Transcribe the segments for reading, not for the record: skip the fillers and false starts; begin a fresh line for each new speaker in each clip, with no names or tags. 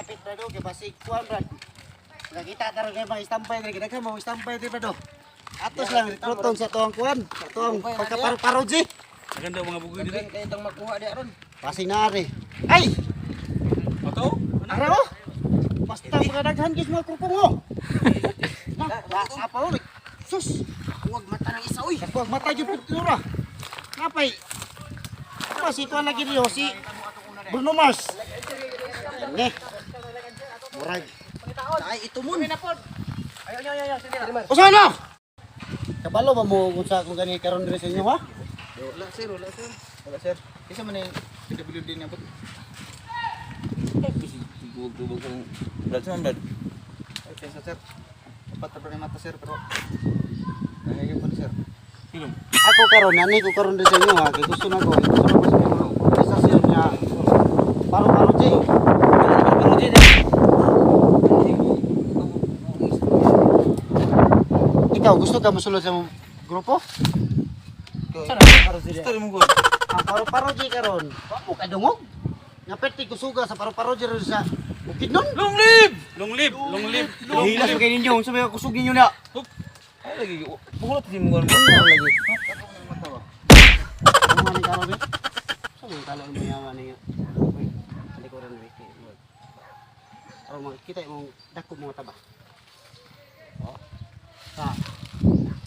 kapit na do, kay basig kuan brad. Nakita karon kay mga istampay diri, kay mo istampay diri pa do. Atos lang rekruton sa tuang kuan, sa tuang pagkaparo-paroji.
Maganda mga bugoy dito.
Kayo itong makuha di aron.
Basig na ari. Ay,
Ato?
ara oh. Basta mga daghan gis mga krupong oh. Na, apa oh. Sus,
Huwag mata ng isa uy.
huwag mata yung pintura. Napay. Apa si kuan lagi niyo si Bruno Mars. Ne. Murag.
Ay ito mo.
Usa na. Kabalo ba mo kung sa kung gani karon diri sa inyo ha?
Wala sir, wala sir. Wala sir. Isa man yung PWD niya po. Tubog ng brad sa brad. Ay pensa sir. Dapat na ni mata sir pero nangyayong po sir.
Film.
Ako karon nani ko karon diri sa inyo ha. Kay gusto na ko. Gusto na ko sa inyo. Isa sir niya. Paro-paro ji.
Pero di
Ikaw gusto ka mosulod sa mong grupo?
Story mo ko.
Ang paro-paro ji karon. Wa mo kadungog. Napeti ko suga sa paro-paro ji ron sa Bukidnon.
Long live! Long live! Long live!
Hilas mo kayo ninyo, sabi ko kusugin nyo na. Ay lagi, bukulot din mo
Ano
gano'n.
lagi? Ano man karon ni? Sa mo kala mo yaman ni. Hindi ko rin wiki. Aron makita imong dako mga taba. Oh. Ha.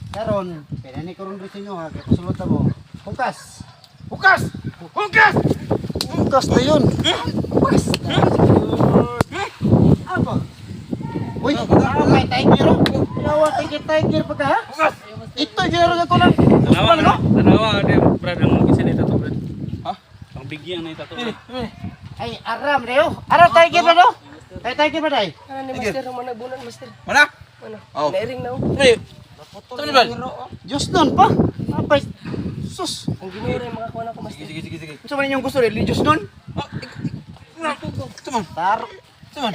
Karon, kaya ni karon diri sa inyo ha, kay pasulod mo. Hukas.
Hukas! Hukas!
Hukas na yun. Hukas. Apa? Uy, may tiger oh. Yawa tiger pa ka ha?
Hukas!
Ito ginaro ko lang.
Tanawa
Usman no?
Tanawa ada brad ang isa ni tato brad.
Ha?
Ang bigyan na tato.
Ay, aram Leo. Aram tiger ba no? Tiger ba dai?
Ano ni master ang mga bulan master?
Mana?
Ano?
Oh.
Nairing na.
Ay, tama ba?
Diyos nun pa. Apay. Sus.
Ang ginuro yung mga kuha na ko master.
Sige.
Ano man yung gusto religious nun?
Tama.
Tar.
Tama.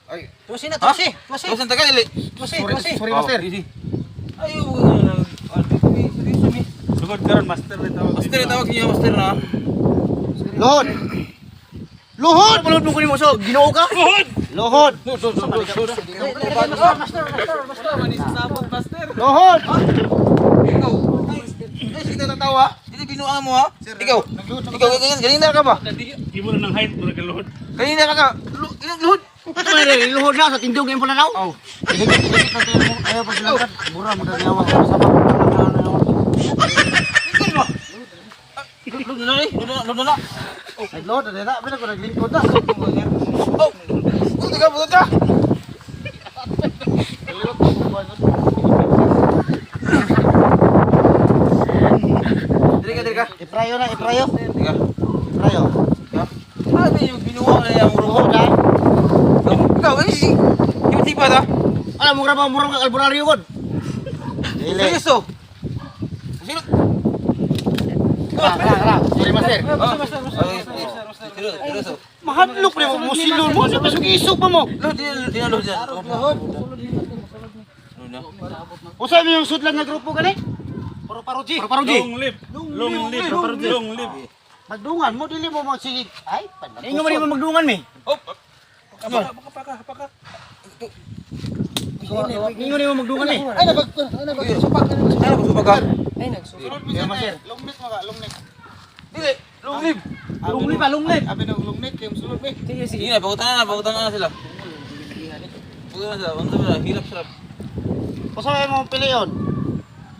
Ay,
Tusi na, tusi. Tusi. Tusi tagal ili.
sorry master.
Ay,
Sugod karon master rin tawag.
master tawag niyo master na.
Lohod. Lohod.
Pulot mo kunin mo so, Ginoo ka?
Lohod. Lohod.
Ikaw. Ay, sige tatawa. Dili binuang mo ha. Ikaw. Ikaw ganina ka ba?
Di mo na ng height mura kalod.
Ganina ka ka. Ilang luhod.
Ito man rin, lohod na sa tindog yung pala
Oh.
Ayaw pa sila. Mura mo na niyawa. Sama.
Lud na.
Naglohod na na. Bila ko naglingkod na.
Oh. Buto ka. Diri ka.
Iprayo na, iprayo.
Diri ka.
Iprayo.
Ano yung binuang na yung
Lohod ha.
Ikaw, ay yung tiba ta.
Alam mo mura ka kalburaryo ko. Dili.
Seryoso. Sino?
Ra. Sorry master.
Seryoso.
Mahadlok rin mo silon mo. Isog pa mo.
Lud yan. Lud na.
Usa mo yung sudlan nga grupo gani? Paro-paroji. Paro-paroji.
Long live! Long live! Long live!
Magdungan mo dili mo magsigig. Ay,
Ingo man mo magdungan mi. Oh.
Paka.
Ingo ni mo magdungan mi.
Ay, nagsupak na naman.
Ano ba ka?
Ay, nagsusunod.
Longnet mo ka, longnet.
Dili, long live.
Longnet pa, longnet. Abi nang longnet kay sulod mi.
Sige na, pagutan na sila. Pagutan na sila. Ano sila? Hirap sarap.
Usa mo piliyon.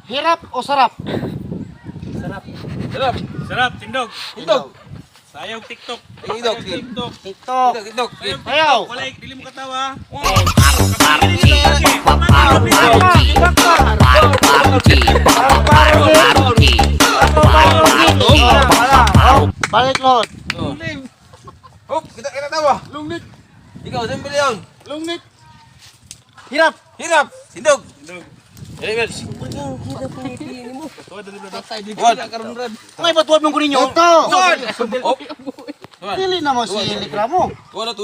Hirap o sarap?
Sarap.
Sarap, tindog.
Tindog.
Sayang TikTok.
Tindog.
TikTok.
TikTok.
Tindog.
Ayaw.
Wala, dili mo katawa.
Balik lot.
Oh, kita tawa.
Longnet.
Ikaw, saan pili yun?
Longnet. Hirap.
Hirap. Tindog.
Tindog.
Rebel.
Tuwa dali brad.
Wad.
Ngay batuan mo ko ninyo. Ito.
Wad. Oh.
Dili na mo si Likramo.
Tuwa.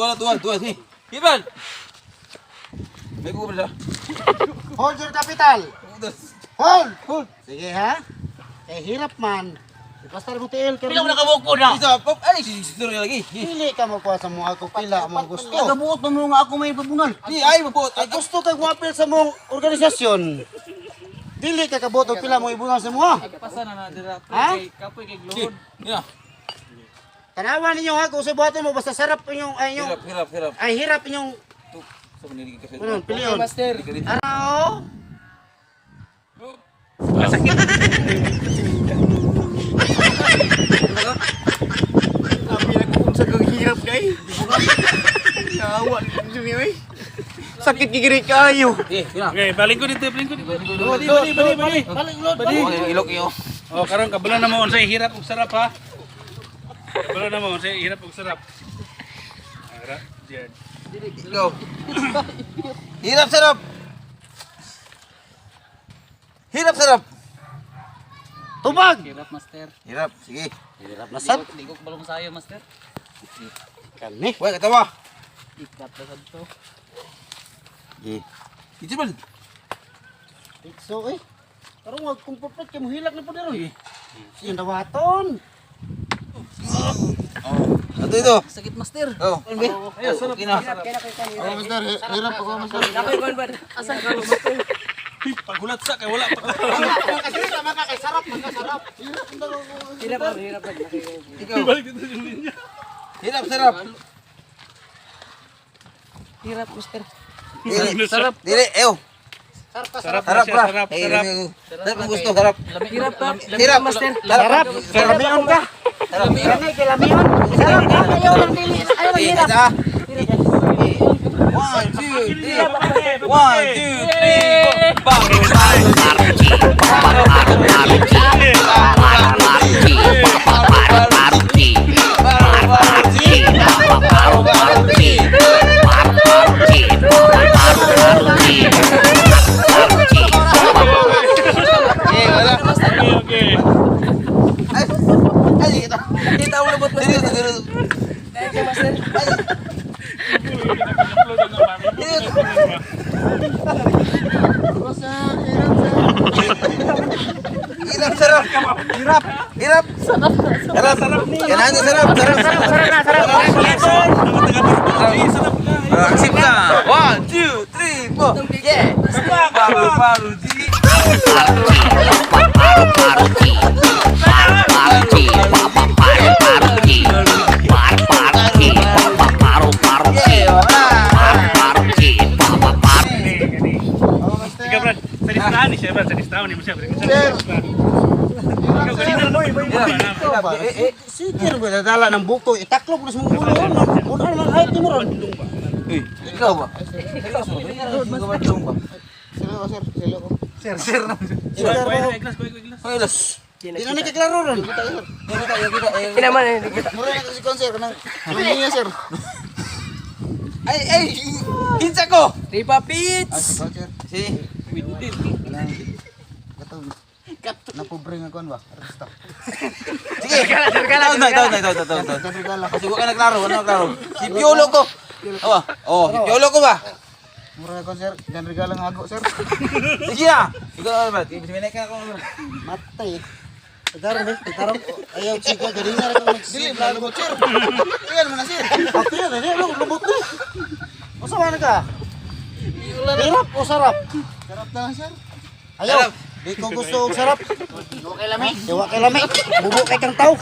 Si. Iban. May kuha siya.
Hold your capital. Hold. Sige ha. Eh hirap man. Pastor mo tiil ka.
Pila mo nakabuko na.
Isa, pop, ay, sisituro niya lagi.
Dili ka mo kuha sa mga ako pila mo gusto.
Nagabuot mo nga ako may pabunan.
Di, ay, mabot.
Ay gusto kag moapil sa mong organisasyon. Dili ka kabot og pila mo ibunan sa mga.
Pasan na dira.
Ha?
Kapoy kay
Di,
gluhod.
yeah.
Tanawan ninyo ha kung sa buhaton mo basta sarap inyong ay inyong
Hirap.
ay hirap inyong
Sa manili kasi.
kunon pilion.
Master.
Ano?
Abi ako kung sa kang hirap kay. Nawa ni oy. Sakit gigiri kayo.
Eh, yun na.
Okay, balik ko dito, balik ko dito. Bali.
Balik lod.
Oh, ilok iyo.
Oh, karon kabalo na mo unsay hirap ug sarap ha. Kabalo na mo unsay hirap ug sarap. Ara, diyan.
Ikaw. Hirap, sarap. Hirap, sarap.
Tubag.
Hirap master.
Hirap, sige.
Hirap na sad
Ligok balong sayo master.
kami.
Wala, katawa.
Ikat na sad to.
Sige. Ito ba?
So eh. Karon wag kung perfect kay mo hilak na pud ron. Yung dawaton.
Oh. Ito.
Sakit master.
Oh. Ayos, sarap. Okay na.
Oh, mister, hirap ako mister.
Dakoy kon ba? Asa ka master?
Pagulat sa kay wala pa ka.
Kasi sama ka kay sarap, magkasarap. Hirap ang daw.
Hirap.
Ikaw.
Balik dito sa linya.
Hirap, sarap.
Hirap master.
Dili.
Sarap.
Dili, ew.
Sarap,
Sarap,
siya,
bra.
sarap,
Eh,
sarap.
sarap ang gusto, sarap.
Hirap pa.
Hirap,
master.
Sarap. Kalamion ka. Kanay kalamion. Sarap ka kayo lang dili. Ayaw
Eh,
hirap.
isa. 1, 2, 3. 1, 2, 3. Bang. Eh, wala.
Okay.
Ay, ay, kita.
Kita mo lubot
Dili,
master.
dili.
Thank you master.
Hirap, sarap. Hirap. Hirap. Sarap. Sarap. Kailangan niya sarap. Sarap. Aksip ka. 1, 2, 3, 4. Yeah. Paru-paru.
Ikaw, Brad. Sa listahan ni siya, Brad. Sa listahan ni mo siya. Ikaw, kanina na mo.
Sige, nadala ng buko. Itaklo mo na sa mga ulo. Uno naman height mo ron.
Ikaw ba? Ikaw ba? Sir. Sir. Hoy, las.
Di na nagkaklaro ron.
Hindi naman eh.
Mura na si konser kanang. Ano sir?
Ay, kinsa ko.
Ripa Pits.
Si.
Napobre nga kon ba? Artista.
Sige. Taon na. Kasi wala naklaro. Si Piolo ko. Oh, si Piolo ko ba?
Mura na konser. Dan regalo ng ago sir.
Sige na. Ikaw ba? Ibig ka ako.
Matay. Tagaron eh. Tagaron. Ayaw chika. Galing na rin ako magsigla. Lubot sir.
Tingnan mo na sir.
Ako yan. Lubot na. Masama na ka. Hirap o sarap? Sarap na lang sir. Ayaw.
Sarap.
Di ko gusto og sarap. Iwa kay lami. Iwa kay lami. Bubo kay kang tao.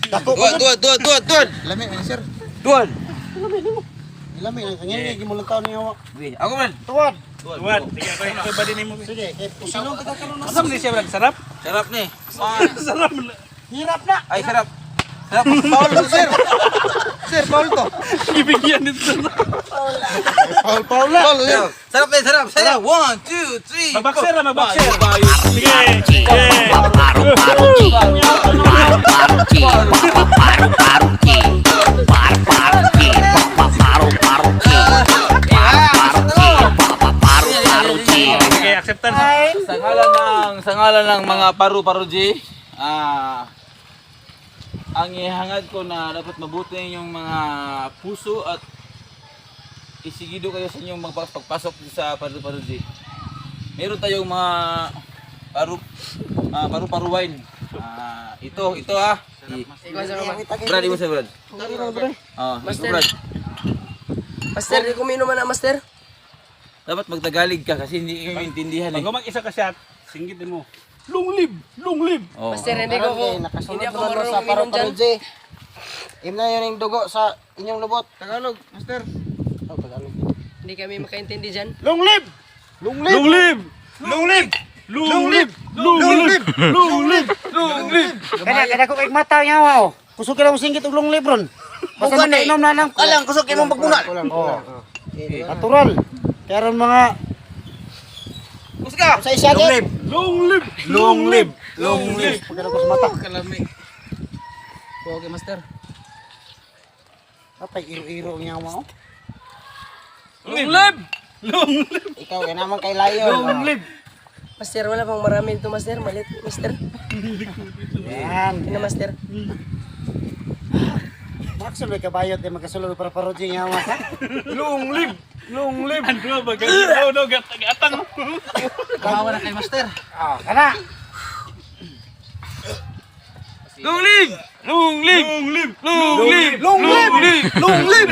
Dako ko.
Duan.
Lami man sir.
Duan.
Lami ang kanya ni mo lang tao niya.
Ako man.
Tuwad.
Tuwad. Sige, ikaw ba din mo?
Sige, kay pusilong kita karon na.
Asam ni siya, Brad. Sarap?
Sarap ni.
Sarap.
Hirap na.
Ay, sarap. Sarap. Paul to sir. Sir, Paul to.
Ibigyan nito.
Paul na.
Paul, sir. Sarap ni, sarap. Sarap. 1, 2, 3.
Magbakser na, magbakser. Sige. Sige, acceptance.
Sa ngalan ng mga paru-paruji, ang ihangad ko na dapat mabuti yung mga puso at isigido kayo sa inyong pagpasok sa paru-paruji. Meron tayong mga paru-paru wine. Ito ah.
Ikaw sa kaman.
Brad, imo sa Brad. Oh,
Master.
Brad.
Master, di kumino man na, master.
Dapat magtagalog ka kasi hindi ko maintindihan eh.
Pag mag-isa ka shot, singgitin mo. Long live! Long live!
Oh.
Master, hindi ko
Okay, nakasunod
hindi ako
naman mo
marunong
sa
uminom dyan.
Paruparuji. Im na yun yung dugo sa inyong lubot.
Tagalog, master.
Oh, Tagalog.
Hindi kami makaintindi dyan.
Long live!
Long
Long live! Long live! Long live! Long live! Long live! Long live!
Kada ko kay mata niya wow. Kusog ka lang singgit og long live ron. Basta
Bukan eh.
inom na lang.
Alang, kusog kayo mong pagpunal.
Oh. Natural. Kaya ron mga
Kusga.
sa isa
Long live.
Long live!
Long live. Long live.
Pagkala ko sa mata.
Kalami.
Okay, master.
Apay iro-iro niya mo.
Long live! Long live!
Ikaw yan naman kay layo.
Long live!
Master, wala pang marami ito, master. Malit, master.
Yan.
Hindi na, master.
Maxon may kabayot ay magkasulod para paruji niya mo.
Long live! Long live! Ano ba? Gagawa no, gatang.
Kawawa na kay master. Ah, kana.
Long live! Long live! Long live! Long live!
Long live.
Long live!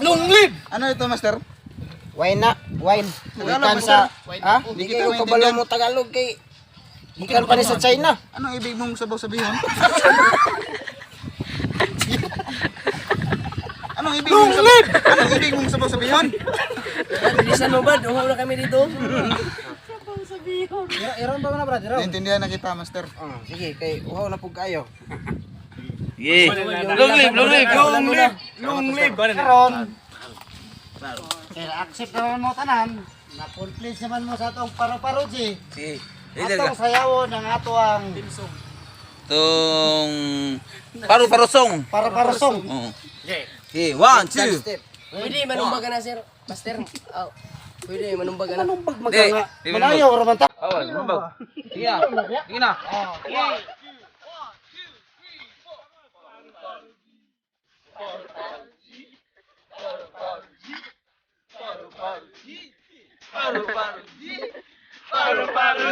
Long live. Ano ito, master?
Wine na, wine. Ikan sa ha? Di
kita
kayo
maintindihan.
kabalo mo Tagalog kay ikan pa ni sa China.
Anong ibig mong sabaw sabihin? Anong ibig mong sabaw? Anong ibig mong sabaw sabihin?
Bilisan mo ba? Uhaw na kami dito.
Iron ba na brad? Iron.
Naintindihan na kita, master.
Sige, kay uhaw na pug kayo.
Yeah. Long live, long live.
Long live! Long live!
Karon. Kaya accept naman mo tanan. Na-complete naman mo sa atong paru-paruji.
Si.
Atong sayawon ang ato ang
Tong paru-parusong.
paru-parusong.
Oh. Okay, 1, 2.
Step.
Pwede, manumbaga na, sir. Master. Oh. Pwede, manumbaga na.
Anong pag
Hindi.
maganga?
Di,
Malayo raman ta.
Awal, mabag. Sige na. Sige na. Paru-paru.